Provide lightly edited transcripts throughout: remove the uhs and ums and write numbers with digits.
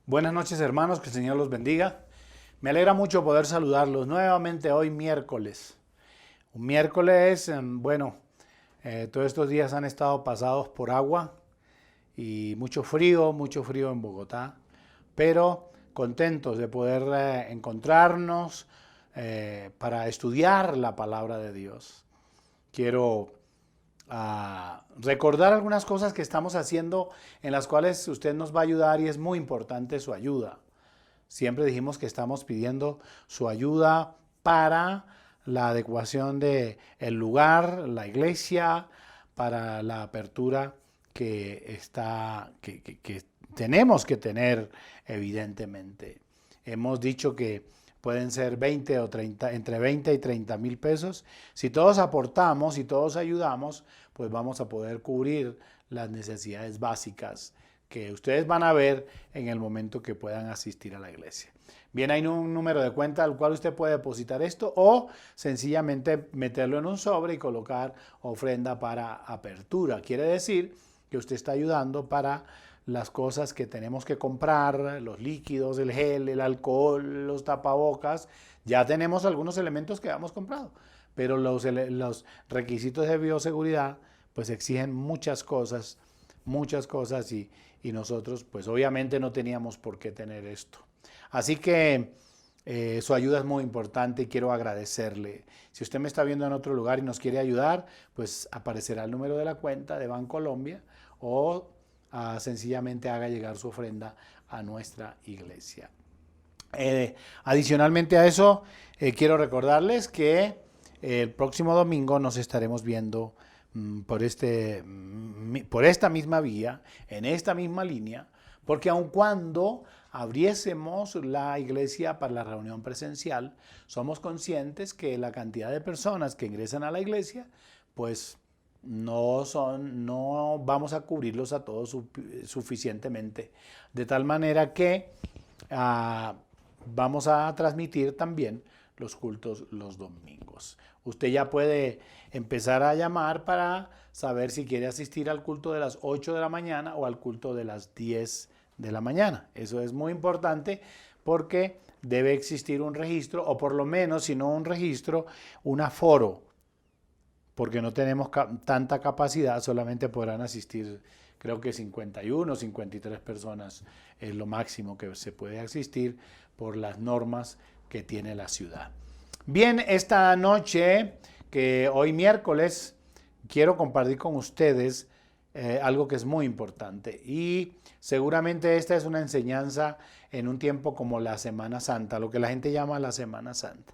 Buenas noches, hermanos, que el Señor los bendiga. Me alegra mucho poder saludarlos nuevamente hoy miércoles. Un miércoles, todos estos días han estado pasados por agua y mucho frío en Bogotá, pero contentos de poder encontrarnos para estudiar la palabra de Dios. Quiero recordar algunas cosas que estamos haciendo en las cuales usted nos va a ayudar y es muy importante su ayuda. Siempre dijimos que estamos pidiendo su ayuda para la adecuación del lugar, la iglesia, para la apertura que tenemos que tener, evidentemente. Hemos dicho que pueden ser 20 o 30, entre 20 y 30 mil pesos. Si todos aportamos y todos ayudamos, pues vamos a poder cubrir las necesidades básicas que ustedes van a ver en el momento que puedan asistir a la iglesia. Bien, hay un número de cuenta al cual usted puede depositar esto o sencillamente meterlo en un sobre y colocar ofrenda para apertura. Quiere decir que usted está ayudando para las cosas que tenemos que comprar, los líquidos, el gel, el alcohol, los tapabocas. Ya tenemos algunos elementos que hemos comprado, pero los requisitos de bioseguridad pues exigen muchas cosas y nosotros pues obviamente no teníamos por qué tener esto. Así que su ayuda es muy importante y quiero agradecerle. Si usted me está viendo en otro lugar y nos quiere ayudar, pues aparecerá el número de la cuenta de Bancolombia o sencillamente haga llegar su ofrenda a nuestra iglesia. Adicionalmente a eso, quiero recordarles que el próximo domingo nos estaremos viendo por esta misma vía, en esta misma línea, porque aun cuando abriésemos la iglesia para la reunión presencial, somos conscientes que la cantidad de personas que ingresan a la iglesia, pues no vamos a cubrirlos a todos suficientemente, de tal manera que vamos a transmitir también los cultos los domingos. Usted ya puede empezar a llamar para saber si quiere asistir al culto de las 8 de la mañana o al culto de las 10 de la mañana. Eso es muy importante porque debe existir un registro, o por lo menos, si no un registro, un aforo, porque no tenemos tanta capacidad, solamente podrán asistir, creo que 51, 53 personas es lo máximo que se puede asistir por las normas que tiene la ciudad. Bien, esta noche, que hoy miércoles, quiero compartir con ustedes algo que es muy importante y seguramente esta es una enseñanza en un tiempo como la Semana Santa, lo que la gente llama la Semana Santa.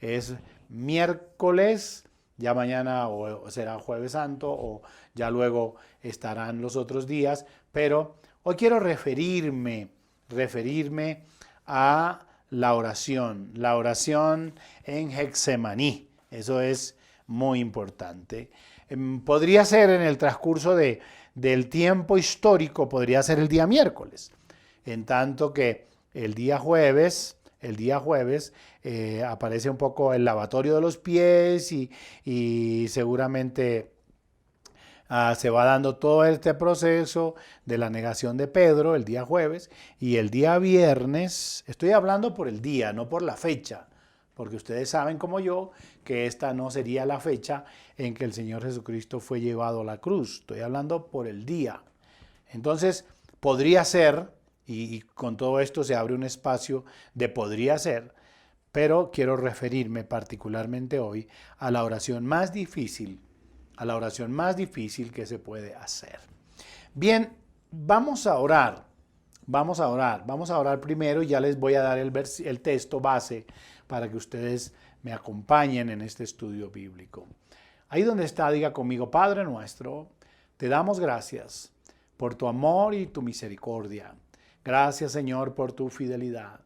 Es miércoles, ya mañana o será Jueves Santo o ya luego estarán los otros días, pero hoy quiero referirme a la oración en Getsemaní. Eso es muy importante. Podría ser en el transcurso del tiempo histórico, podría ser el día miércoles, en tanto que el día jueves aparece un poco el lavatorio de los pies y seguramente se va dando todo este proceso de la negación de Pedro el día jueves y el día viernes, estoy hablando por el día, no por la fecha, porque ustedes saben como yo que esta no sería la fecha en que el Señor Jesucristo fue llevado a la cruz, estoy hablando por el día. Entonces, podría ser, y con todo esto se abre un espacio de podría ser, pero quiero referirme particularmente hoy a la oración más difícil que se puede hacer. Bien, vamos a orar primero y ya les voy a dar el texto base para que ustedes me acompañen en este estudio bíblico. Ahí donde está, diga conmigo: Padre nuestro, te damos gracias por tu amor y tu misericordia. Gracias, Señor, por tu fidelidad.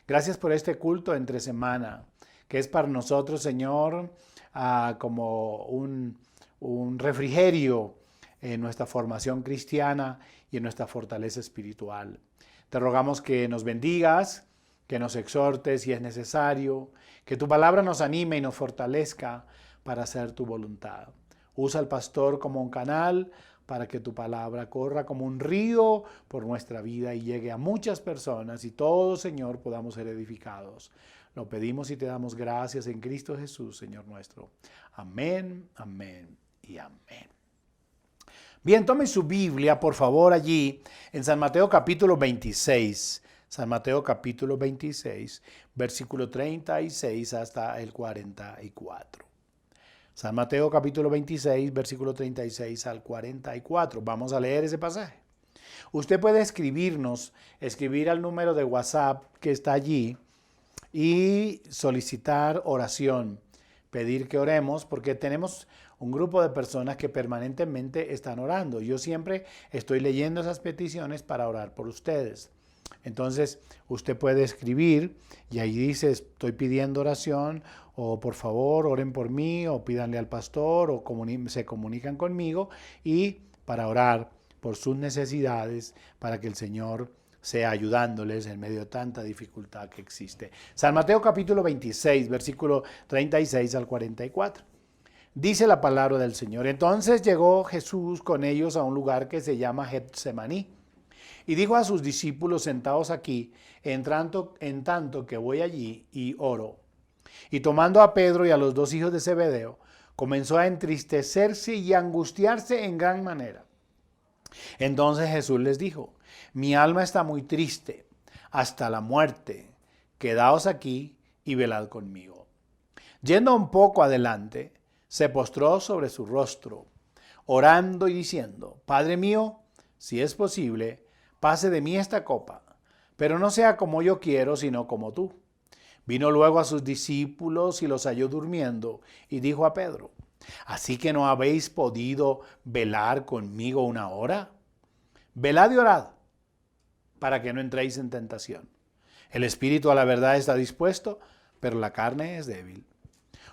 Gracias por este culto entre semana, que es para nosotros, Señor, como un refrigerio en nuestra formación cristiana y en nuestra fortaleza espiritual. Te rogamos que nos bendigas, que nos exhortes si es necesario, que tu palabra nos anime y nos fortalezca para hacer tu voluntad. Usa al pastor como un canal para que tu palabra corra como un río por nuestra vida y llegue a muchas personas y todos, Señor, podamos ser edificados. Lo pedimos y te damos gracias en Cristo Jesús, Señor nuestro. Amén, amén y amén. Bien, tome su Biblia, por favor, allí en San Mateo capítulo 26. San Mateo capítulo 26, versículo 36 hasta el 44. San Mateo capítulo 26, versículo 36 al 44. Vamos a leer ese pasaje. Usted puede escribir al número de WhatsApp que está allí y solicitar oración, pedir que oremos, porque tenemos un grupo de personas que permanentemente están orando. Yo siempre estoy leyendo esas peticiones para orar por ustedes. Entonces, usted puede escribir y ahí dice, estoy pidiendo oración, o por favor, oren por mí, o pídanle al pastor, o se comunican conmigo, y para orar por sus necesidades, para que el Señor sea ayudándoles en medio de tanta dificultad que existe. San Mateo capítulo 26, versículo 36 al 44. Dice la palabra del Señor: Entonces llegó Jesús con ellos a un lugar que se llama Getsemaní. Y dijo a sus discípulos: sentaos aquí, en tanto que voy allí y oro. Y tomando a Pedro y a los dos hijos de Zebedeo, comenzó a entristecerse y a angustiarse en gran manera. Entonces Jesús les dijo: mi alma está muy triste, hasta la muerte. Quedaos aquí y velad conmigo. Yendo un poco adelante, se postró sobre su rostro, orando y diciendo: Padre mío, si es posible, pase de mí esta copa, pero no sea como yo quiero, sino como tú. Vino luego a sus discípulos y los halló durmiendo, y dijo a Pedro: ¿así que no habéis podido velar conmigo una hora? Velad y orad, para que no entréis en tentación. El espíritu a la verdad está dispuesto, pero la carne es débil.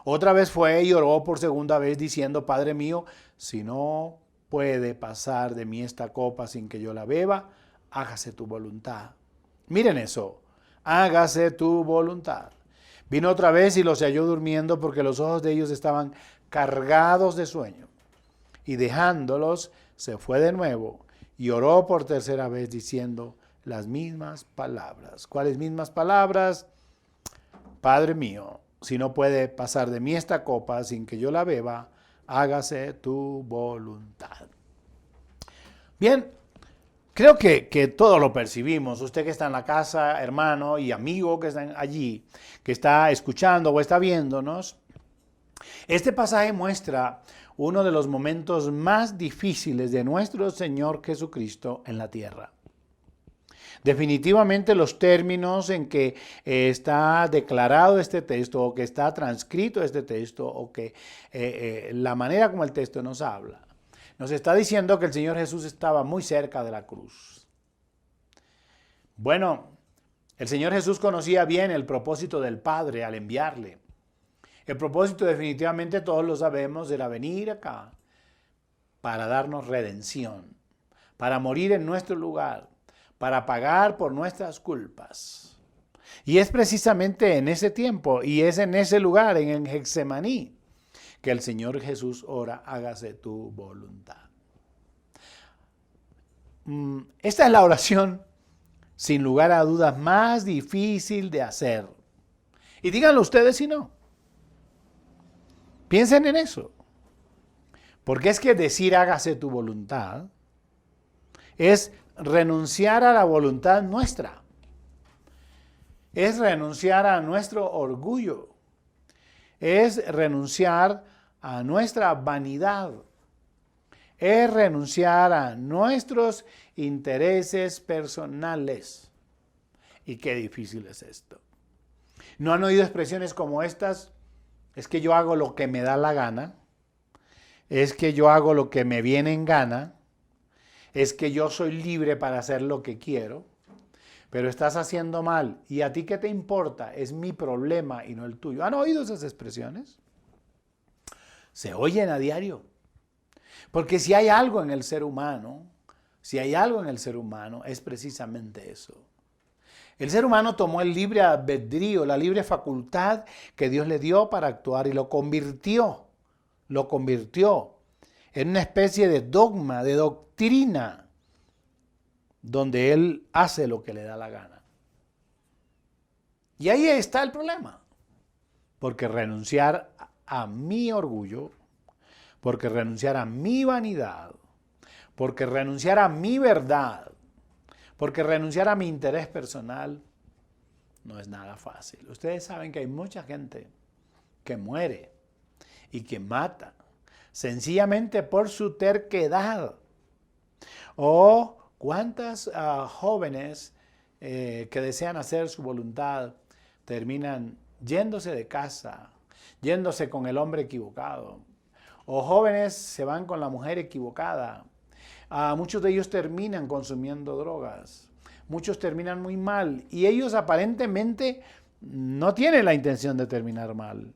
Otra vez fue y oró por segunda vez, diciendo: Padre mío, si no puede pasar de mí esta copa sin que yo la beba, hágase tu voluntad. Miren eso, hágase tu voluntad. Vino otra vez y los halló durmiendo, porque los ojos de ellos estaban cargados de sueño. Y dejándolos, se fue de nuevo y oró por tercera vez, diciendo las mismas palabras. ¿Cuáles mismas palabras? Padre mío, si no puede pasar de mí esta copa sin que yo la beba, hágase tu voluntad. Bien, creo que todo lo percibimos. Usted que está en la casa, hermano y amigo que están allí, que está escuchando o está viéndonos, este pasaje muestra uno de los momentos más difíciles de nuestro Señor Jesucristo en la tierra. Definitivamente los términos en que está declarado este texto, o que está transcrito este texto, o que la manera como el texto nos habla, nos está diciendo que el Señor Jesús estaba muy cerca de la cruz. Bueno, el Señor Jesús conocía bien el propósito del Padre al enviarle. El propósito, definitivamente todos lo sabemos, era venir acá para darnos redención, para morir en nuestro lugar, para pagar por nuestras culpas. Y es precisamente en ese tiempo y es en ese lugar, en el Getsemaní, que el Señor Jesús ora: hágase tu voluntad. Esta es la oración, sin lugar a dudas, más difícil de hacer. Y díganlo ustedes si no. Piensen en eso. Porque es que decir hágase tu voluntad es renunciar a la voluntad nuestra. Es renunciar a nuestro orgullo. Es renunciar a nuestra vanidad. Es renunciar a nuestros intereses personales. Y qué difícil es esto. ¿No han oído expresiones como estas? Es que yo hago lo que me da la gana. Es que yo hago lo que me viene en gana. Es que yo soy libre para hacer lo que quiero. Pero estás haciendo mal. ¿Y a ti qué te importa? Es mi problema y no el tuyo. ¿Han oído esas expresiones? Se oyen a diario. Porque si hay algo en el ser humano, es precisamente eso. El ser humano tomó el libre albedrío, la libre facultad que Dios le dio para actuar y lo convirtió en una especie de dogma, de doctrina, donde él hace lo que le da la gana. Y ahí está el problema, porque renunciar a mi orgullo, porque renunciar a mi vanidad, porque renunciar a mi verdad, porque renunciar a mi interés personal, no es nada fácil. Ustedes saben que hay mucha gente que muere y que mata sencillamente por su terquedad. O cuántas jóvenes que desean hacer su voluntad terminan yéndose de casa, yéndose con el hombre equivocado. O jóvenes se van con la mujer equivocada. Muchos de ellos terminan consumiendo drogas. Muchos terminan muy mal. Y ellos aparentemente no tienen la intención de terminar mal,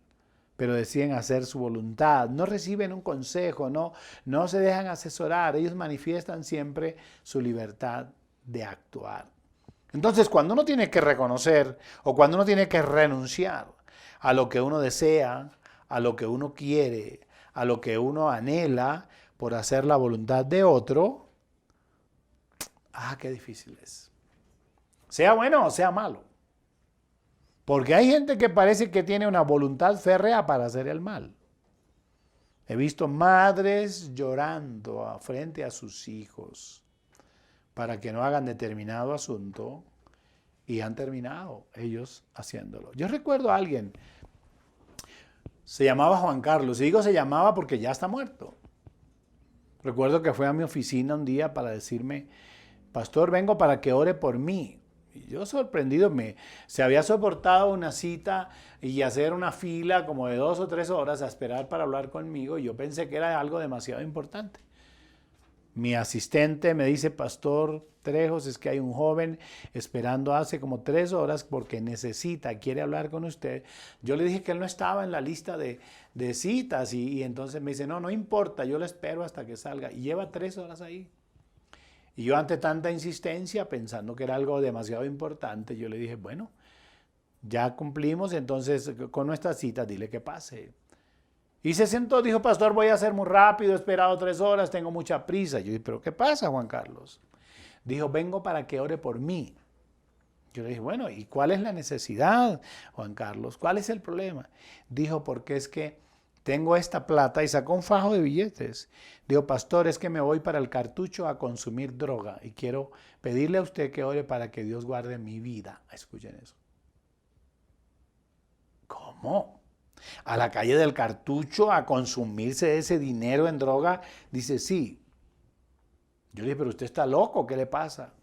pero deciden hacer su voluntad. No reciben un consejo, no se dejan asesorar. Ellos manifiestan siempre su libertad de actuar. Entonces, cuando uno tiene que reconocer o cuando uno tiene que renunciar a lo que uno desea, a lo que uno quiere, a lo que uno anhela por hacer la voluntad de otro, qué difícil es. Sea bueno o sea malo. Porque hay gente que parece que tiene una voluntad férrea para hacer el mal. He visto madres llorando frente a sus hijos para que no hagan determinado asunto y han terminado ellos haciéndolo. Yo recuerdo a alguien, se llamaba Juan Carlos, y digo se llamaba porque ya está muerto. Recuerdo que fue a mi oficina un día para decirme, pastor, vengo para que ore por mí. Y yo sorprendido, se había soportado una cita y hacer una fila como de 2 o 3 horas a esperar para hablar conmigo, y yo pensé que era algo demasiado importante. Mi asistente me dice, pastor Trejos, es que hay un joven esperando hace como 3 horas porque quiere hablar con usted. Yo le dije que él no estaba en la lista de citas y entonces me dice, no importa, yo le espero hasta que salga. Y lleva 3 horas ahí. Y yo ante tanta insistencia, pensando que era algo demasiado importante, yo le dije, bueno, ya cumplimos, entonces con nuestra cita dile que pase. Y se sentó, dijo, pastor, voy a hacer muy rápido, he esperado 3 horas, tengo mucha prisa. Yo dije, ¿pero qué pasa, Juan Carlos? Dijo, vengo para que ore por mí. Yo le dije, bueno, ¿y cuál es la necesidad, Juan Carlos? ¿Cuál es el problema? Dijo, porque es que tengo esta plata, y sacó un fajo de billetes. Dijo, pastor, es que me voy para el Cartucho a consumir droga y quiero pedirle a usted que ore para que Dios guarde mi vida. Escuchen eso. ¿Cómo? A la calle del Cartucho a consumirse ese dinero en droga. Dice, sí. Yo le dije, pero usted está loco, ¿qué le pasa?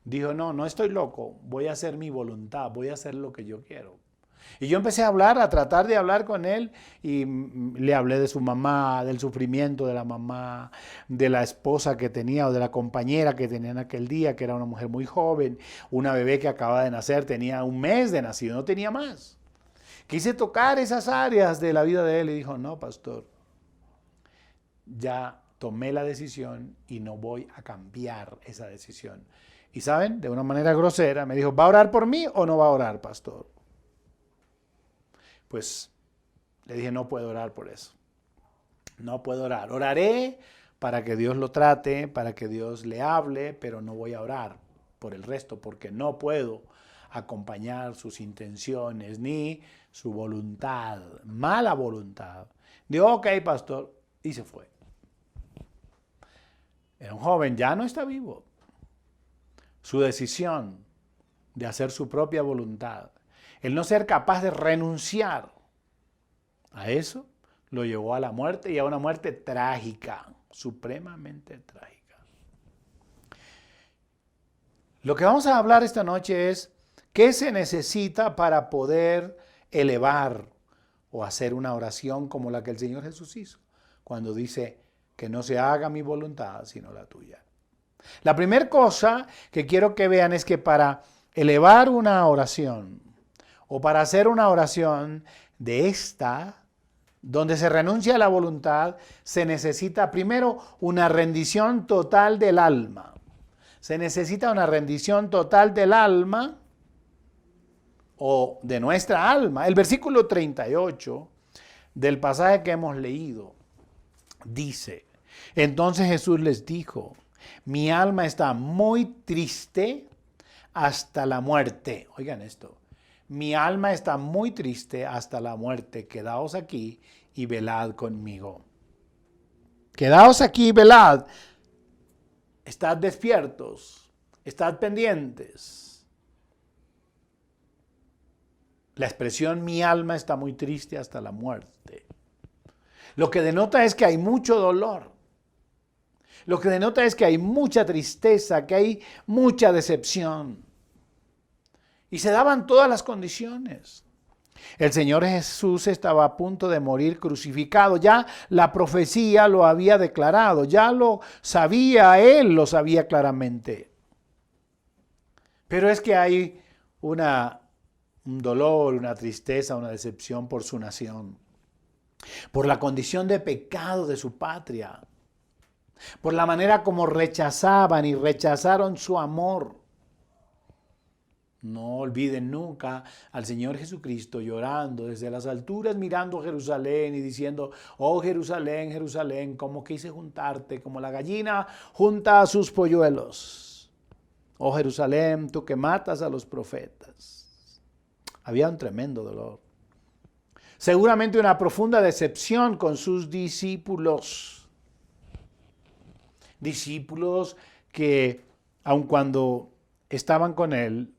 Dijo, no estoy loco, voy a hacer mi voluntad, voy a hacer lo que yo quiero. Y yo empecé a tratar de hablar con él, y le hablé de su mamá, del sufrimiento de la mamá, de la esposa que tenía o de la compañera que tenía en aquel día, que era una mujer muy joven, una bebé que acababa de nacer, tenía 1 mes de nacido, no tenía más. Quise tocar esas áreas de la vida de él y dijo, no, pastor, ya tomé la decisión y no voy a cambiar esa decisión. Y saben, de una manera grosera me dijo, ¿va a orar por mí o no va a orar, pastor? Pues le dije, no puedo orar por eso. No puedo orar. Oraré para que Dios lo trate, para que Dios le hable, pero no voy a orar por el resto porque no puedo acompañar sus intenciones ni su voluntad, mala voluntad. Dijo, ok, pastor, y se fue. Era un joven, ya no está vivo. Su decisión de hacer su propia voluntad, el no ser capaz de renunciar a eso, lo llevó a la muerte, y a una muerte trágica, supremamente trágica. Lo que vamos a hablar esta noche es qué se necesita para poder elevar o hacer una oración como la que el Señor Jesús hizo, cuando dice que no se haga mi voluntad sino la tuya. La primera cosa que quiero que vean es que para elevar una oración o para hacer una oración de esta, donde se renuncia a la voluntad, se necesita primero una rendición total del alma. Se necesita una rendición total del alma o de nuestra alma. El versículo 38 del pasaje que hemos leído dice, Entonces Jesús les dijo, mi alma está muy triste hasta la muerte. Oigan esto, mi alma está muy triste hasta la muerte. Quedaos aquí y velad conmigo. Quedaos aquí y velad. Estad despiertos, estad pendientes. La expresión mi alma está muy triste hasta la muerte. Lo que denota es que hay mucho dolor. Lo que denota es que hay mucha tristeza, que hay mucha decepción. Y se daban todas las condiciones. El Señor Jesús estaba a punto de morir crucificado. Ya la profecía lo había declarado. Ya lo sabía, Él lo sabía claramente. Pero es que hay un dolor, una tristeza, una decepción por su nación. Por la condición de pecado de su patria. Por la manera como rechazaban y rechazaron su amor. No olviden nunca al Señor Jesucristo llorando desde las alturas, mirando a Jerusalén y diciendo, oh Jerusalén, Jerusalén, cómo quise juntarte, como la gallina junta a sus polluelos. Oh Jerusalén, tú que matas a los profetas. Había un tremendo dolor. Seguramente una profunda decepción con sus discípulos. Discípulos que, aun cuando estaban con Él,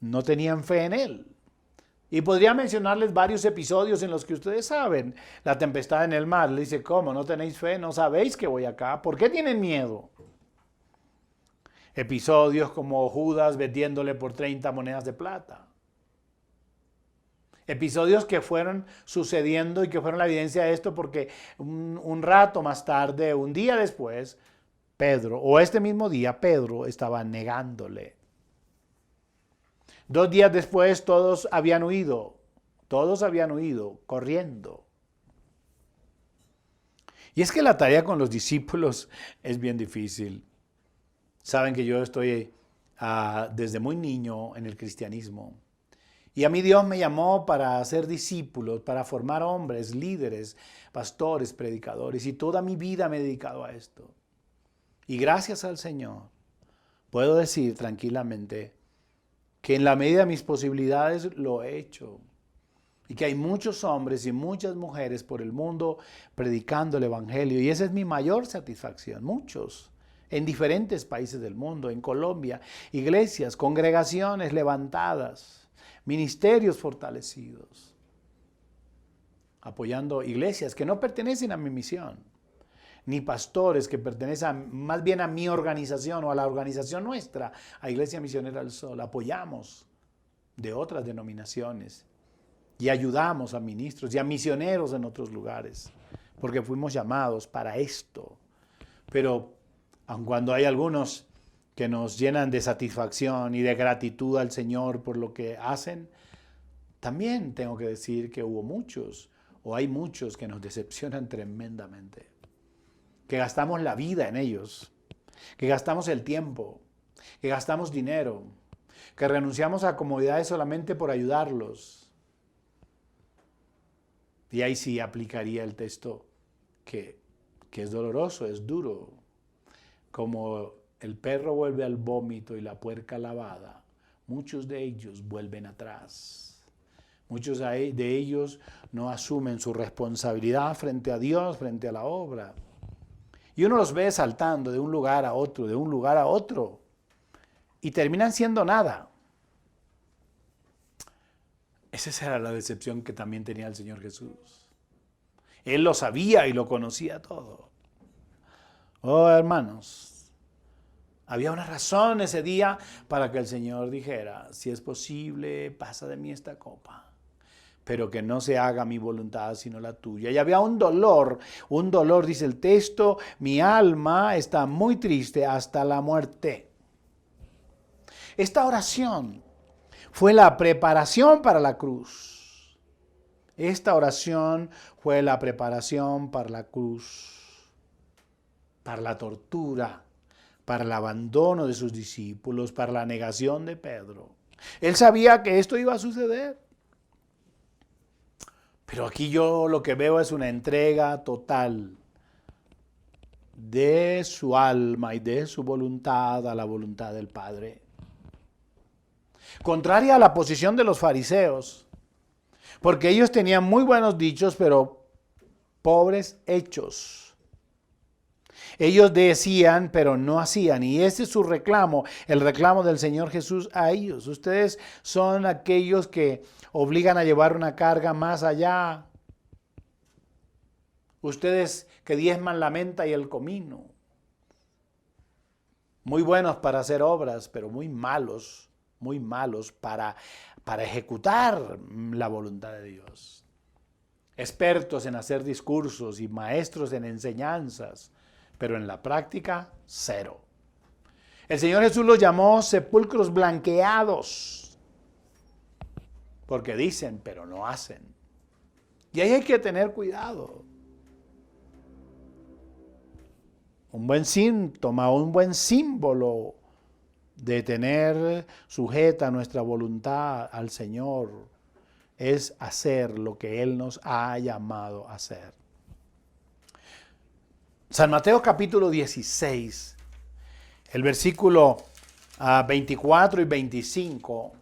no tenían fe en Él. Y podría mencionarles varios episodios en los que ustedes saben. La tempestad en el mar. Le dice, ¿cómo? ¿No tenéis fe? ¿No sabéis que voy acá? ¿Por qué tienen miedo? Episodios como Judas vendiéndole por 30 monedas de plata. Episodios que fueron sucediendo y que fueron la evidencia de esto porque un rato más tarde, un día después, Pedro, o este mismo día, Pedro estaba negándole. 2 días después todos habían huido corriendo. Y es que la tarea con los discípulos es bien difícil. Saben que yo estoy desde muy niño en el cristianismo. Y a mí Dios me llamó para hacer discípulos, para formar hombres, líderes, pastores, predicadores. Y toda mi vida me he dedicado a esto. Y gracias al Señor, puedo decir tranquilamente que en la medida de mis posibilidades lo he hecho. Y que hay muchos hombres y muchas mujeres por el mundo predicando el Evangelio. Y esa es mi mayor satisfacción. Muchos en diferentes países del mundo, en Colombia, iglesias, congregaciones levantadas, ministerios fortalecidos, apoyando iglesias que no pertenecen a mi misión, ni pastores que pertenecen más bien a mi organización o a la organización nuestra, a Iglesia Misionera del Sol. Apoyamos de otras denominaciones y ayudamos a ministros y a misioneros en otros lugares, porque fuimos llamados para esto. Pero aun cuando hay algunos que nos llenan de satisfacción y de gratitud al Señor por lo que hacen, también tengo que decir que hubo muchos, o hay muchos que nos decepcionan tremendamente. Que gastamos la vida en ellos, que gastamos el tiempo, que gastamos dinero, que renunciamos a comodidades solamente por ayudarlos. Y ahí sí aplicaría el texto que es doloroso, es duro. Como el perro vuelve al vómito y la puerca lavada, muchos de ellos vuelven atrás. Muchos de ellos no asumen su responsabilidad frente a Dios, frente a la obra. Y uno los ve saltando de un lugar a otro, de un lugar a otro. Y terminan siendo nada. Esa era la decepción que también tenía el Señor Jesús. Él lo sabía y lo conocía todo. Oh, hermanos, había una razón ese día para que el Señor dijera, si es posible, pasa de mí esta copa, pero que no se haga mi voluntad sino la tuya. Y había un dolor, dice el texto, mi alma está muy triste hasta la muerte. Esta oración fue la preparación para la cruz. Esta oración fue la preparación para la cruz, para la tortura, para el abandono de sus discípulos, para la negación de Pedro. Él sabía que esto iba a suceder. Pero aquí yo lo que veo es una entrega total. de su alma y de su voluntad a la voluntad del Padre. Contraria a la posición de los fariseos, porque ellos tenían muy buenos dichos, pero pobres hechos. Ellos decían, pero no hacían. Y ese es su reclamo, el reclamo del Señor Jesús a ellos. Ustedes son aquellos que obligan a llevar una carga más allá. Ustedes que diezman la menta y el comino. Muy buenos para hacer obras, pero muy malos para ejecutar la voluntad de Dios. Expertos en hacer discursos y maestros en enseñanzas, pero en la práctica, cero. El Señor Jesús los llamó sepulcros blanqueados, porque dicen, pero no hacen. Y ahí hay que tener cuidado. Un buen síntoma, un buen símbolo de tener sujeta nuestra voluntad al Señor es hacer lo que Él nos ha llamado a hacer. San Mateo capítulo 16, el versículo 24 y 25,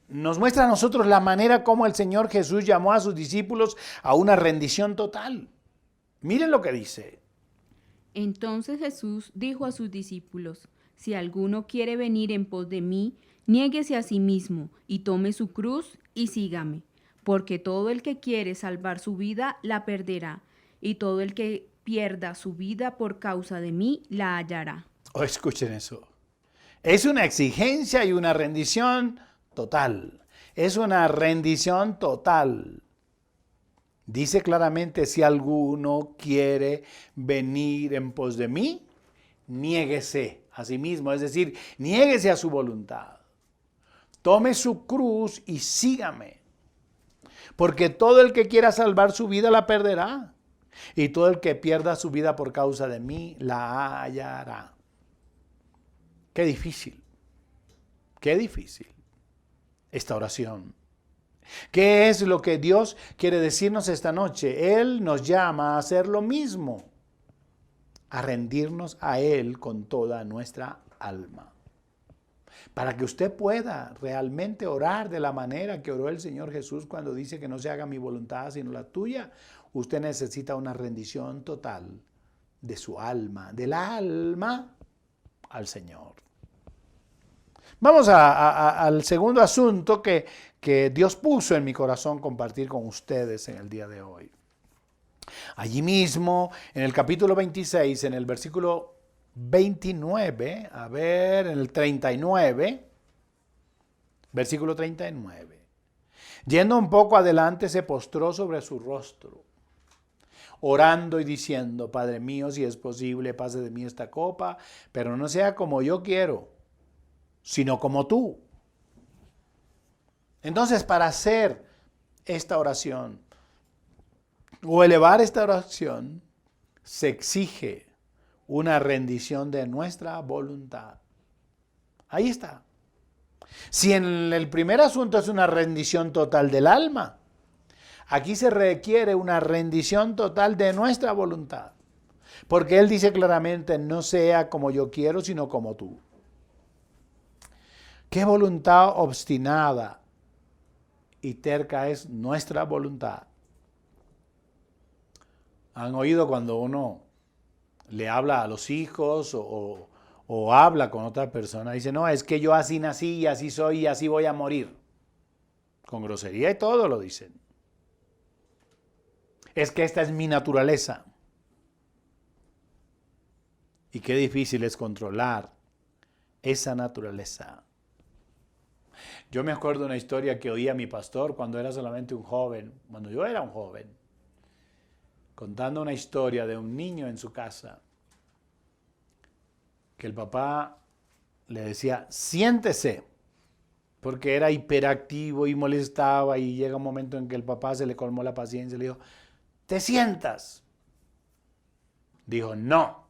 nos muestra a nosotros la manera como el Señor Jesús llamó a sus discípulos a una rendición total. Miren lo que dice. Entonces Jesús dijo a sus discípulos: si alguno quiere venir en pos de mí, niéguese a sí mismo y tome su cruz y sígame. Porque todo el que quiere salvar su vida la perderá, y todo el que pierda su vida por causa de mí la hallará. Oh, escuchen eso. Es una exigencia y una rendición total. Es una rendición total. Dice claramente, si alguno quiere venir en pos de mí, niéguese a sí mismo, es decir, niéguese a su voluntad. Tome su cruz y sígame. Porque todo el que quiera salvar su vida la perderá. Y todo el que pierda su vida por causa de mí la hallará. Qué difícil esta oración. ¿Qué es lo que Dios quiere decirnos esta noche? Él nos llama a hacer lo mismo, a rendirnos a Él con toda nuestra alma. Para que usted pueda realmente orar de la manera que oró el Señor Jesús cuando dice que no se haga mi voluntad sino la tuya, usted necesita una rendición total de su alma, del alma al Señor. Vamos al segundo asunto que Dios puso en mi corazón compartir con ustedes en el día de hoy. Allí mismo, en el capítulo 26, en el versículo 29, en el 39, versículo 39. Yendo un poco adelante, se postró sobre su rostro, orando y diciendo: Padre mío, si es posible, pase de mí esta copa, pero no sea como yo quiero, sino como tú. Entonces, para hacer esta oración o elevar esta oración, se exige una rendición de nuestra voluntad. Ahí está. Si en el primer asunto es una rendición total del alma, aquí se requiere una rendición total de nuestra voluntad. Porque Él dice claramente, no sea como yo quiero, sino como tú. ¿Qué voluntad obstinada y terca es nuestra voluntad? ¿Han oído cuando uno le habla a los hijos o habla con otra persona? Dice, no, es que yo así nací y así soy y así voy a morir. Con grosería y todo lo dicen. Es que esta es mi naturaleza. Y qué difícil es controlar esa naturaleza. Yo me acuerdo de una historia que oía mi pastor cuando era solamente un joven, cuando yo era un joven, contando una historia de un niño en su casa, que el papá le decía, siéntese, porque era hiperactivo y molestaba, y llega un momento en que el papá se le colmó la paciencia y le dijo, ¿te sientas? Dijo, no.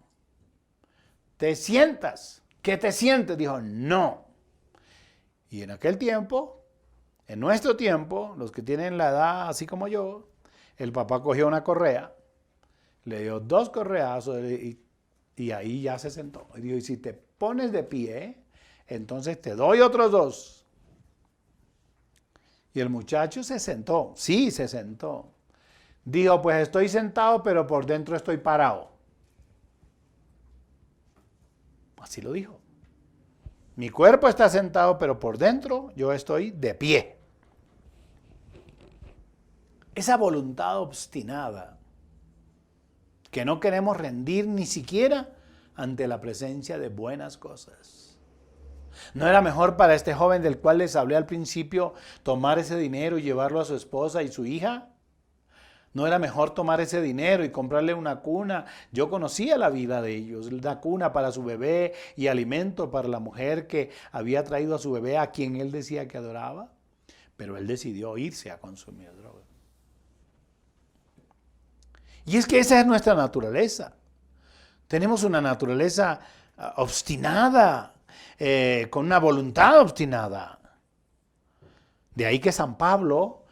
¿Te sientas? ¿Qué te sientes? Dijo, no. Y en aquel tiempo, en nuestro tiempo, los que tienen la edad así como yo, el papá cogió una correa Le dio 2 correazos y ahí ya se sentó. Y dijo, y si te pones de pie, entonces te doy otros 2. Y el muchacho se sentó. Sí, se sentó. Dijo, pues estoy sentado, pero por dentro estoy parado. Así lo dijo. Mi cuerpo está sentado, pero por dentro yo estoy de pie. Esa voluntad obstinada que no queremos rendir ni siquiera ante la presencia de buenas cosas. ¿No era mejor para este joven del cual les hablé al principio tomar ese dinero y llevarlo a su esposa y su hija? ¿No era mejor tomar ese dinero y comprarle una cuna? Yo conocía la vida de ellos, una cuna para su bebé y alimento para la mujer que había traído a su bebé a quien él decía que adoraba. Pero él decidió irse a consumir droga. Y es que esa es nuestra naturaleza. Tenemos una naturaleza obstinada, con una voluntad obstinada. De ahí que San Pablo,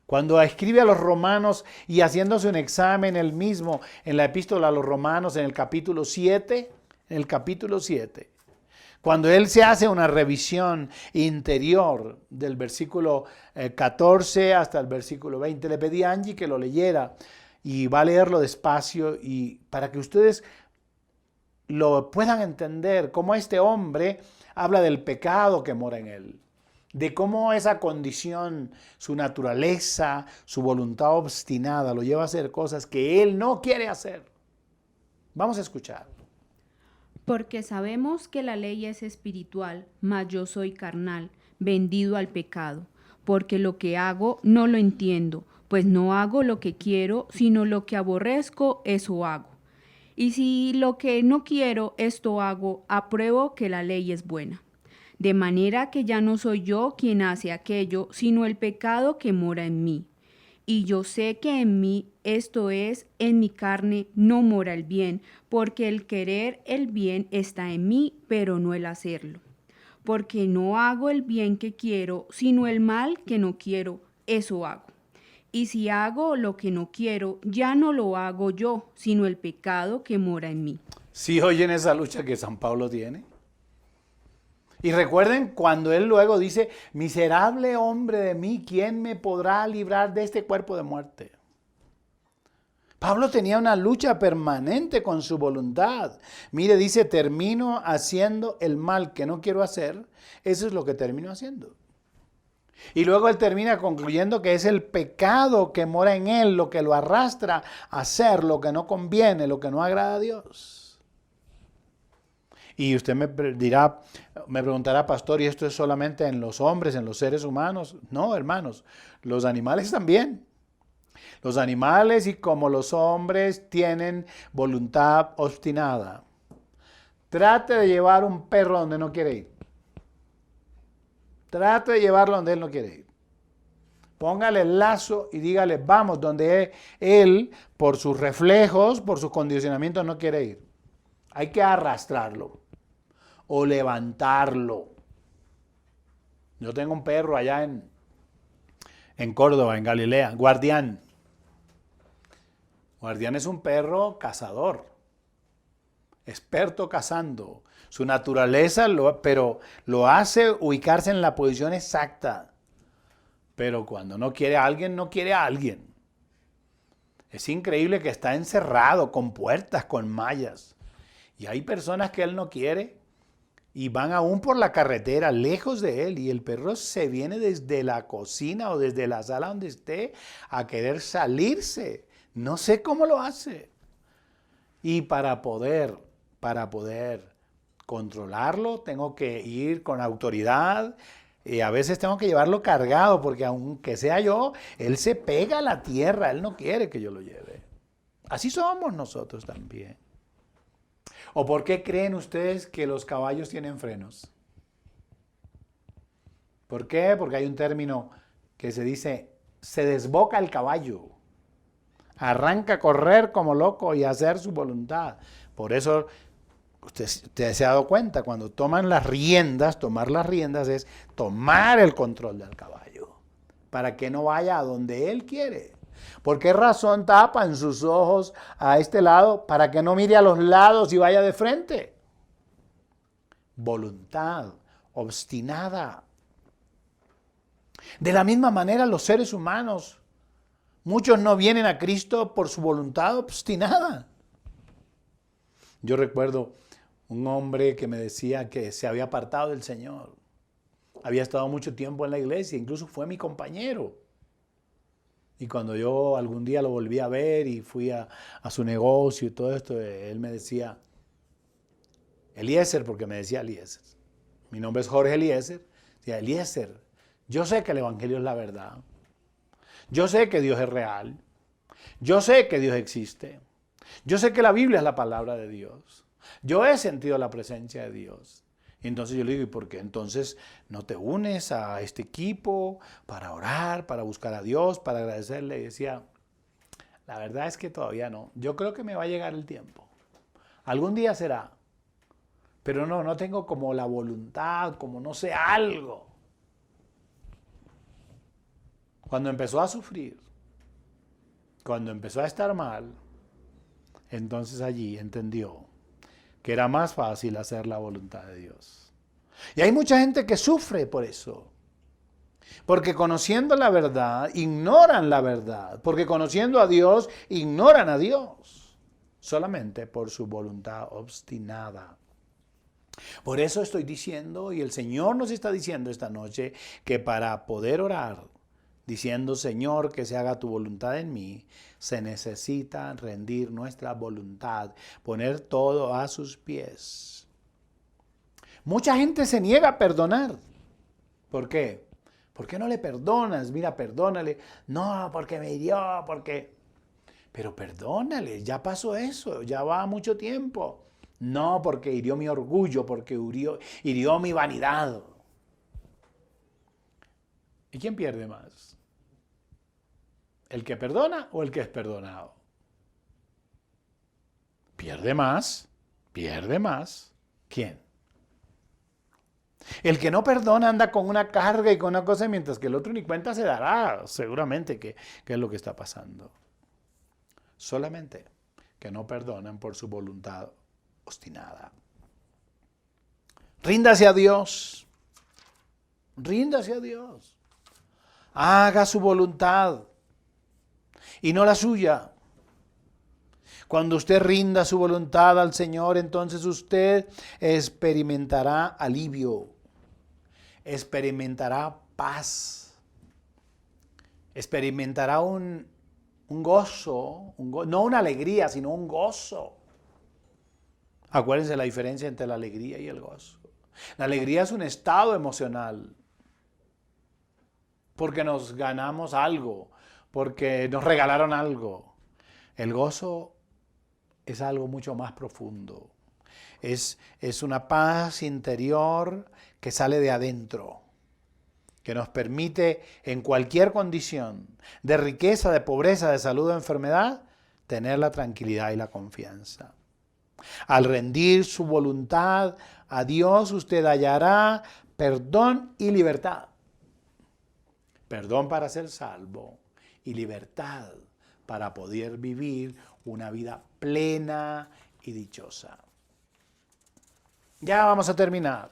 cuando escribe a los romanos y haciéndose un examen él mismo en la epístola a los romanos en el capítulo 7, cuando él se hace una revisión interior del versículo 14 hasta el versículo 20, le pedí a Angie que lo leyera y va a leerlo despacio y para que ustedes lo puedan entender, cómo este hombre habla del pecado que mora en él. De cómo esa condición, su naturaleza, su voluntad obstinada lo lleva a hacer cosas que él no quiere hacer. Vamos a escuchar. Porque sabemos que la ley es espiritual, mas yo soy carnal, vendido al pecado. Porque lo que hago no lo entiendo, pues no hago lo que quiero, sino lo que aborrezco, eso hago. Y si lo que no quiero, esto hago, apruebo que la ley es buena. De manera que ya no soy yo quien hace aquello, sino el pecado que mora en mí. Y yo sé que en mí, esto es, en mi carne, no mora el bien, porque el querer el bien está en mí, pero no el hacerlo. Porque no hago el bien que quiero, sino el mal que no quiero, eso hago. Y si hago lo que no quiero, ya no lo hago yo, sino el pecado que mora en mí. ¿Sí oyen esa lucha que San Pablo tiene? Y recuerden cuando él luego dice, miserable hombre de mí, ¿quién me podrá librar de este cuerpo de muerte? Pablo tenía una lucha permanente con su voluntad. Mire, dice, termino haciendo el mal que no quiero hacer. Eso es lo que termino haciendo. Y luego él termina concluyendo que es el pecado que mora en él lo que lo arrastra a hacer lo que no conviene, lo que no agrada a Dios. Y usted me preguntará, pastor, ¿y esto es solamente en los hombres, en los seres humanos? No, hermanos, los animales también. Los animales y como los hombres tienen voluntad obstinada. Trate de llevar un perro donde no quiere ir. Trate de llevarlo donde él no quiere ir. Póngale el lazo y dígale, vamos, donde él, por sus reflejos, por sus condicionamientos, no quiere ir. Hay que arrastrarlo o levantarlo. Yo tengo un perro allá en Córdoba, en Galilea, Guardián. Guardián es un perro cazador, experto cazando. Su naturaleza, pero lo hace ubicarse en la posición exacta. Pero cuando no quiere a alguien, no quiere a alguien. Es increíble que está encerrado con puertas, con mallas. Y hay personas que él no quiere y van aún por la carretera lejos de él y el perro se viene desde la cocina o desde la sala donde esté a querer salirse. No sé cómo lo hace. Y para poder controlarlo tengo que ir con autoridad. A veces tengo que llevarlo cargado porque aunque sea yo, él se pega a la tierra, él no quiere que yo lo lleve. Así somos nosotros también. ¿O por qué creen ustedes que los caballos tienen frenos? ¿Por qué? Porque hay un término que se dice, se desboca el caballo. Arranca a correr como loco y a hacer su voluntad. Por eso, usted se ha dado cuenta, cuando toman las riendas, tomar las riendas es tomar el control del caballo, para que no vaya a donde él quiere. ¿Por qué razón tapan sus ojos a este lado para que no mire a los lados y vaya de frente? Voluntad obstinada. De la misma manera los seres humanos, muchos no vienen a Cristo por su voluntad obstinada. Yo recuerdo un hombre que me decía que se había apartado del Señor. Había estado mucho tiempo en la iglesia, incluso fue mi compañero. Y cuando yo algún día lo volví a ver y fui a su negocio y todo esto, él me decía, Eliezer, porque me decía Eliezer. Mi nombre es Jorge Eliezer. Decía, Eliezer, yo sé que el Evangelio es la verdad. Yo sé que Dios es real. Yo sé que Dios existe. Yo sé que la Biblia es la palabra de Dios. Yo he sentido la presencia de Dios. Y entonces yo le digo, ¿y por qué entonces no te unes a este equipo para orar, para buscar a Dios, para agradecerle? Y decía, la verdad es que todavía no. Yo creo que me va a llegar el tiempo. Algún día será. Pero no tengo como la voluntad, como no sé, algo. Cuando empezó a sufrir, cuando empezó a estar mal, entonces allí entendió que era más fácil hacer la voluntad de Dios. Y hay mucha gente que sufre por eso. Porque conociendo la verdad, ignoran la verdad. Porque conociendo a Dios, ignoran a Dios. Solamente por su voluntad obstinada. Por eso estoy diciendo, y el Señor nos está diciendo esta noche, que para poder orar, diciendo, Señor, que se haga tu voluntad en mí, se necesita rendir nuestra voluntad, poner todo a sus pies. Mucha gente se niega a perdonar. ¿Por qué? ¿Por qué no le perdonas? Mira, perdónale. No, porque me hirió, porque... Pero perdónale, ya pasó eso, ya va mucho tiempo. No, porque hirió mi orgullo, porque hirió mi vanidad. ¿Y quién pierde más? ¿El que perdona o el que es perdonado? Pierde más. ¿Quién? El que no perdona anda con una carga y con una cosa, mientras que el otro ni cuenta se dará, seguramente, que es lo que está pasando. Solamente que no perdonan por su voluntad obstinada. Ríndase a Dios. Ríndase a Dios. Haga su voluntad y no la suya. Cuando usted rinda su voluntad al Señor, entonces usted experimentará alivio, experimentará paz, experimentará un gozo, no una alegría, sino un gozo. Acuérdense la diferencia entre la alegría y el gozo. La alegría es un estado emocional, porque nos ganamos algo, porque nos regalaron algo. El gozo es algo mucho más profundo. Es una paz interior que sale de adentro, que nos permite en cualquier condición de riqueza, de pobreza, de salud o enfermedad, tener la tranquilidad y la confianza. Al rendir su voluntad a Dios, usted hallará perdón y libertad. Perdón para ser salvo y libertad para poder vivir una vida plena y dichosa. Ya vamos a terminar.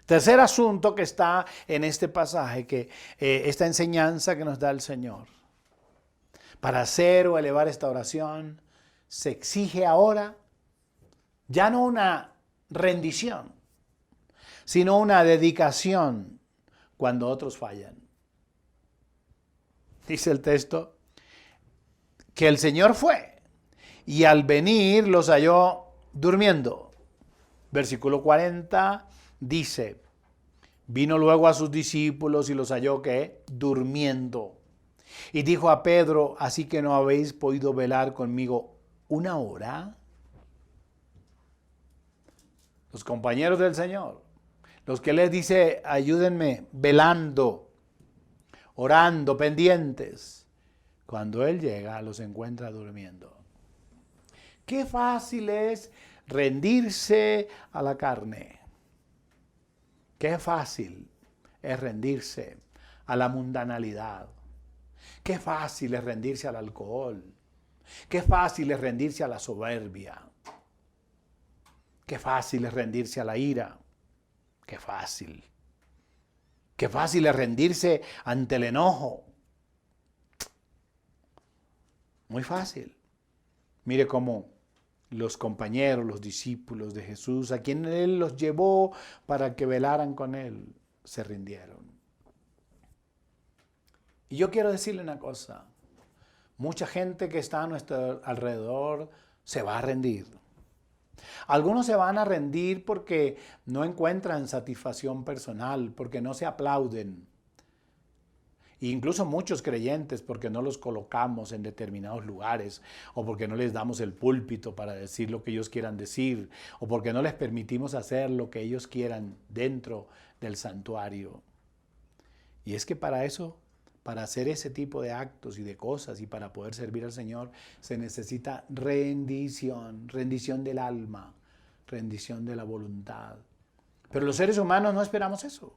Tercer asunto que está en este pasaje, esta enseñanza que nos da el Señor. Para hacer o elevar esta oración, se exige ahora ya no una rendición, sino una dedicación cuando otros fallan. Dice el texto que el Señor fue y al venir los halló durmiendo. Versículo 40 dice, vino luego a sus discípulos y los halló ¿qué? Durmiendo. Y dijo a Pedro, ¿así que no habéis podido velar conmigo una hora? Los compañeros del Señor, los que les dice, ayúdenme velando, orando, pendientes. Cuando Él llega, los encuentra durmiendo. Qué fácil es rendirse a la carne. Qué fácil es rendirse a la mundanalidad. Qué fácil es rendirse al alcohol. Qué fácil es rendirse a la soberbia. Qué fácil es rendirse a la ira. Qué fácil. Qué fácil es rendirse ante el enojo. Muy fácil. Mire cómo los compañeros, los discípulos de Jesús, a quien Él los llevó para que velaran con Él, se rindieron. Y yo quiero decirle una cosa. Mucha gente que está a nuestro alrededor se va a rendir. Algunos se van a rendir porque no encuentran satisfacción personal, porque no se aplauden. E incluso muchos creyentes porque no los colocamos en determinados lugares o porque no les damos el púlpito para decir lo que ellos quieran decir o porque no les permitimos hacer lo que ellos quieran dentro del santuario. Y es que para eso, para hacer ese tipo de actos y de cosas y para poder servir al Señor, se necesita rendición, rendición del alma, rendición de la voluntad. Pero los seres humanos no esperamos eso.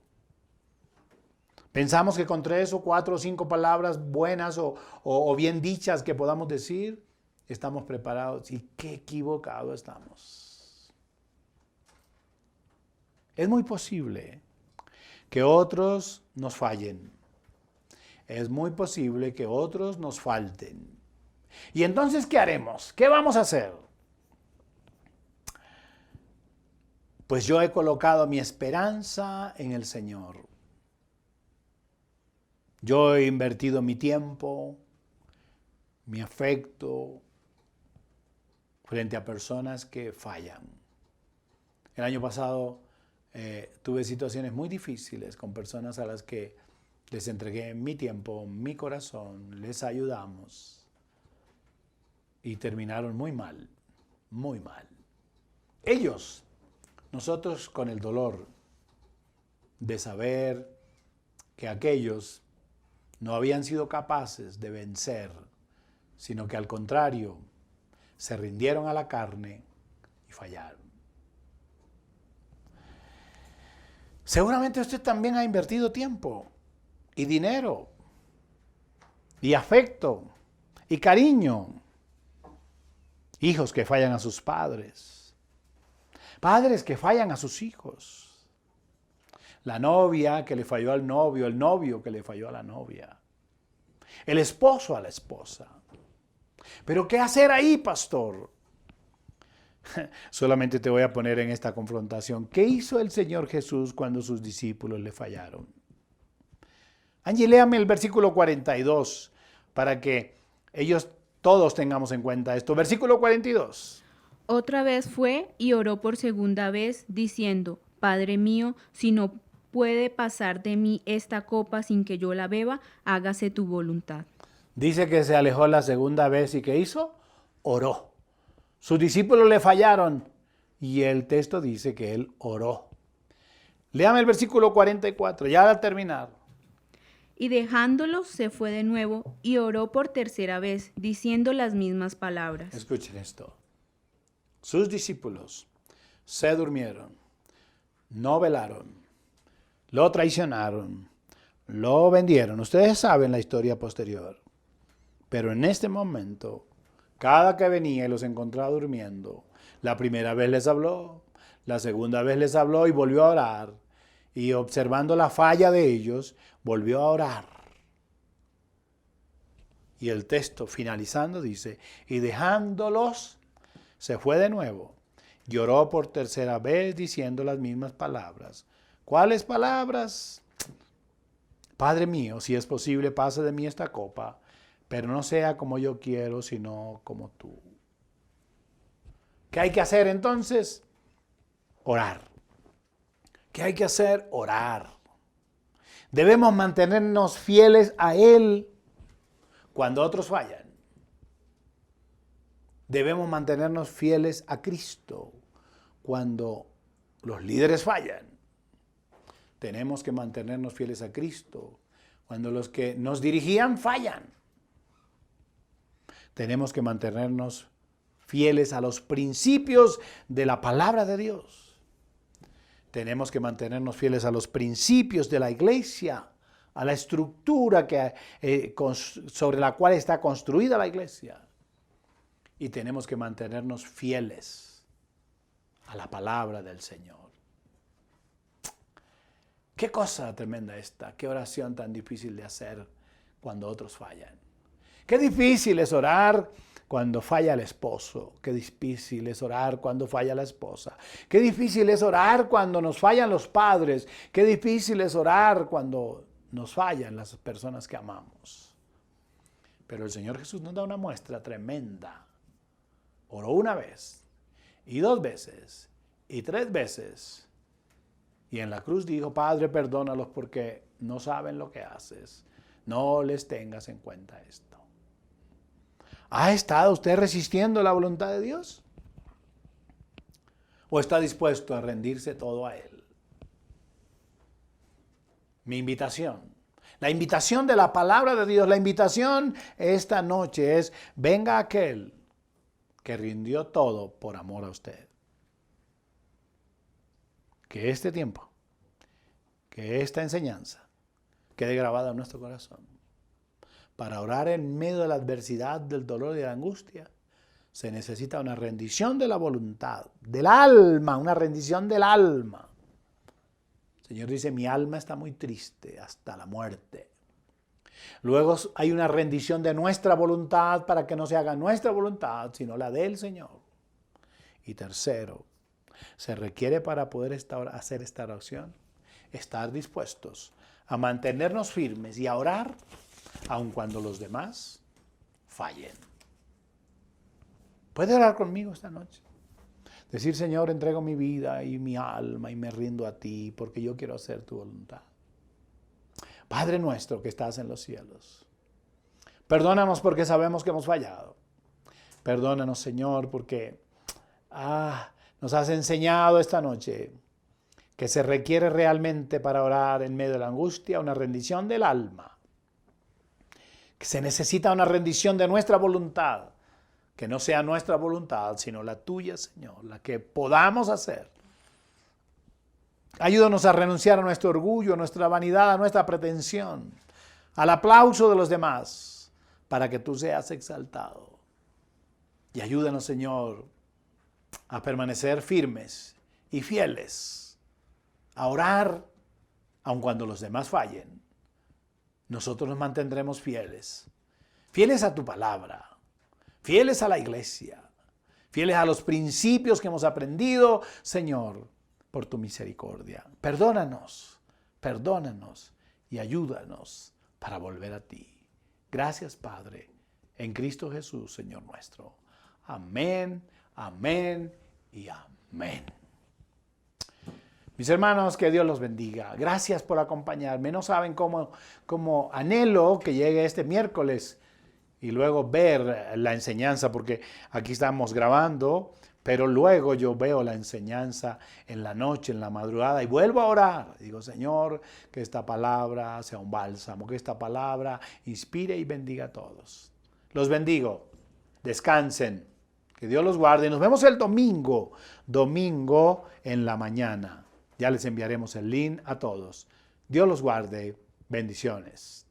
Pensamos que con 3 o 4 o 5 palabras buenas o bien dichas que podamos decir, estamos preparados. Y qué equivocado estamos. Es muy posible que otros nos fallen. Es muy posible que otros nos falten. ¿Y entonces qué haremos? ¿Qué vamos a hacer? Pues yo he colocado mi esperanza en el Señor. Yo he invertido mi tiempo, mi afecto frente a personas que fallan. El año pasado tuve situaciones muy difíciles con personas a las que les entregué mi tiempo, mi corazón, les ayudamos y terminaron muy mal, muy mal. Ellos, nosotros con el dolor de saber que aquellos no habían sido capaces de vencer, sino que al contrario, se rindieron a la carne y fallaron. Seguramente usted también ha invertido tiempo y dinero y afecto y cariño. Hijos que fallan a sus padres, padres que fallan a sus hijos. La novia que le falló al novio, el novio que le falló a la novia, el esposo a la esposa. ¿Pero qué hacer ahí, pastor? Solamente te voy a poner en esta confrontación. ¿Qué hizo el Señor Jesús cuando sus discípulos le fallaron? Angie, léame el versículo 42 para que ellos todos tengamos en cuenta esto. Versículo 42. Otra vez fue y oró por segunda vez, diciendo: Padre mío, si no puede pasar de mí esta copa sin que yo la beba, hágase tu voluntad. Dice que se alejó la segunda vez y ¿qué hizo? Oró. Sus discípulos le fallaron y el texto dice que él oró. Léame el versículo 44, ya al terminar. Y dejándolos se fue de nuevo y oró por tercera vez, diciendo las mismas palabras. Escuchen esto. Sus discípulos se durmieron, no velaron, lo traicionaron, lo vendieron. Ustedes saben la historia posterior. Pero en este momento, cada que venía y los encontraba durmiendo, la primera vez les habló, la segunda vez les habló y volvió a orar. Y observando la falla de ellos, volvió a orar. Y el texto finalizando dice, y dejándolos, se fue de nuevo. Lloró por tercera vez diciendo las mismas palabras. ¿Cuáles palabras? Padre mío, si es posible, pase de mí esta copa, pero no sea como yo quiero, sino como tú. ¿Qué hay que hacer entonces? Orar. ¿Qué hay que hacer? Orar. Debemos mantenernos fieles a Él cuando otros fallan. Debemos mantenernos fieles a Cristo cuando los líderes fallan. Tenemos que mantenernos fieles a Cristo cuando los que nos dirigían fallan. Tenemos que mantenernos fieles a los principios de la palabra de Dios. Tenemos que mantenernos fieles a los principios de la iglesia a la estructura sobre la cual está construida la iglesia. Y tenemos que mantenernos fieles a la palabra del Señor. Qué cosa tremenda esta, qué oración tan difícil de hacer cuando otros fallan. Qué difícil es orar cuando falla el esposo. Qué difícil es orar cuando falla la esposa. Qué difícil es orar cuando nos fallan los padres. Qué difícil es orar cuando nos fallan las personas que amamos. Pero el Señor Jesús nos da una muestra tremenda. Oró una vez, y 2 veces, y 3 veces. Y en la cruz dijo, Padre, perdónalos porque no saben lo que haces. No les tengas en cuenta esto. ¿Ha estado usted resistiendo la voluntad de Dios? ¿O está dispuesto a rendirse todo a Él? Mi invitación, la invitación de la palabra de Dios, la invitación esta noche es, venga aquel que rindió todo por amor a usted. Que este tiempo, que esta enseñanza quede grabada en nuestro corazón. Para orar en medio de la adversidad, del dolor y de la angustia, se necesita una rendición de la voluntad, del alma, una rendición del alma. El Señor dice, mi alma está muy triste hasta la muerte. Luego hay una rendición de nuestra voluntad para que no se haga nuestra voluntad, sino la del Señor. Y tercero, se requiere para poder hacer esta oración, estar dispuestos a mantenernos firmes y a orar aun cuando los demás fallen. ¿Puede orar conmigo esta noche? Decir, Señor, entrego mi vida y mi alma y me rindo a ti porque yo quiero hacer tu voluntad. Padre nuestro que estás en los cielos, perdónanos porque sabemos que hemos fallado. Perdónanos, Señor, porque nos has enseñado esta noche que se requiere realmente para orar en medio de la angustia una rendición del alma. Que se necesita una rendición de nuestra voluntad. Que no sea nuestra voluntad, sino la tuya, Señor, la que podamos hacer. Ayúdanos a renunciar a nuestro orgullo, a nuestra vanidad, a nuestra pretensión, al aplauso de los demás, para que tú seas exaltado. Y ayúdanos, Señor, a permanecer firmes y fieles, a orar, aun cuando los demás fallen. Nosotros nos mantendremos fieles, fieles a tu palabra, fieles a la iglesia, fieles a los principios que hemos aprendido, Señor, por tu misericordia. Perdónanos y ayúdanos para volver a ti. Gracias, Padre, en Cristo Jesús, Señor nuestro. Amén, amén y amén. Mis hermanos, que Dios los bendiga. Gracias por acompañarme. No saben cómo anhelo que llegue este miércoles y luego ver la enseñanza, porque aquí estamos grabando, pero luego yo veo la enseñanza en la noche, en la madrugada, y vuelvo a orar. Digo, Señor, que esta palabra sea un bálsamo, que esta palabra inspire y bendiga a todos. Los bendigo. Descansen. Que Dios los guarde. Y nos vemos el domingo en la mañana. Ya les enviaremos el link a todos. Dios los guarde. Bendiciones.